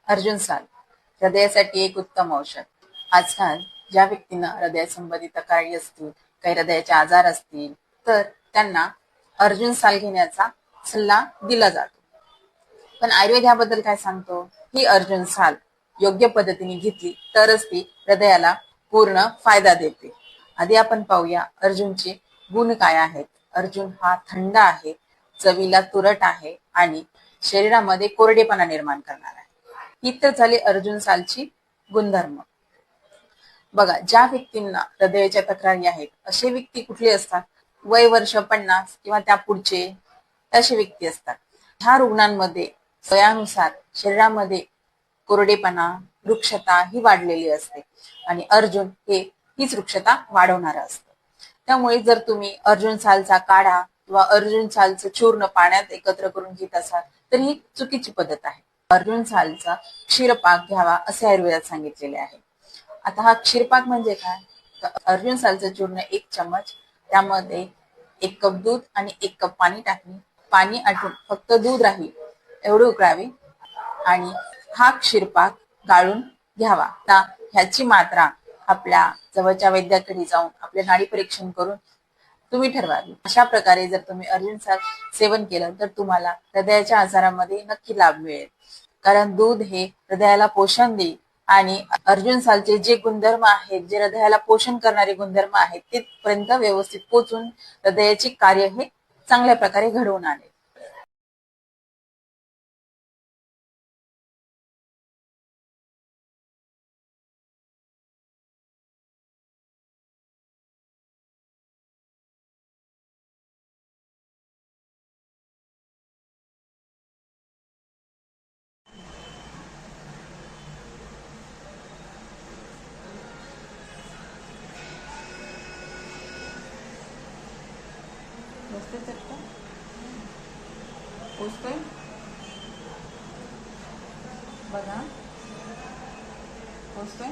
अर्जुन साल हृदयासाठी एक उत्तम औषध. आजकाल ज्या व्यक्तींना हृदयासंबंधी तक्रारी असतील, काही हृदयाचे आजार असतील, तर त्यांना अर्जुन साल घेण्याचा सल्ला दिला जातो. पण आयुर्वेद याबद्दल काय सांगतो? ही अर्जुन साल योग्य पद्धतीने घेतली तरच ती हृदयाला पूर्ण फायदा देते. आधी आपण पाहूया अर्जुनचे गुण काय आहेत. अर्जुन हा थंड आहे, चवीला तुरट आहे आणि शरीरामध्ये कोरडेपणा निर्माण करणार आहे. ही तर झाली अर्जुन सालची गुणधर्म. बघा, ज्या व्यक्तींना हृदयाच्या तक्रारी आहेत असे व्यक्ती कुठले असतात? वय वर्ष 50 किंवा त्या पुढचे असे व्यक्ती असतात. ह्या रुग्णांमध्ये वयानुसार शरीरामध्ये कोरडेपणा, वृक्षता ही वाढलेली असते आणि अर्जुन हीच वृक्षता वाढवणार असतं. त्यामुळे जर तुम्ही अर्जुन सालचा काढा किंवा अर्जुन सालचं चूर्ण पाण्यात एकत्र करून घेत असाल तर ही चुकीची पद्धत आहे. अर्जुन सालचा क्षीरपाक घ्यावा असे आयुर्वेदात सांगितलेले आहे. आता हा क्षीरपाक म्हणजे काय? तर अर्जुन सालचं चूर्ण 1 चम्मच, त्यामध्ये 1 कप दूध आणि 1 कप पाणी टाकणे. पाणी आटून फक्त दूध राहील एवढे उकळावे आणि हा क्षीरपाक गाळून घ्यावा. आता ह्याची मात्रा आपल्या जवळच्या वैद्याकडे जाऊन आपले नाडी परीक्षण करून तुम्ही ठरवावी. अशा प्रकारे जर तुम्ही अर्जुन साल सेवन केलं तर तुम्हाला हृदयाच्या आजारामध्ये नक्की लाभ मिळेल. कारण दूध हे हृदयाला पोषण देईल आणि अर्जुन सालचे जे गुणधर्म आहेत, जे हृदयाला पोषण करणारे गुणधर्म आहेत, तिथपर्यंत व्यवस्थित पोहोचून हृदयाचे कार्य हे चांगल्या प्रकारे घडवून आणेल. पोचतोय बघा, पोचतोय.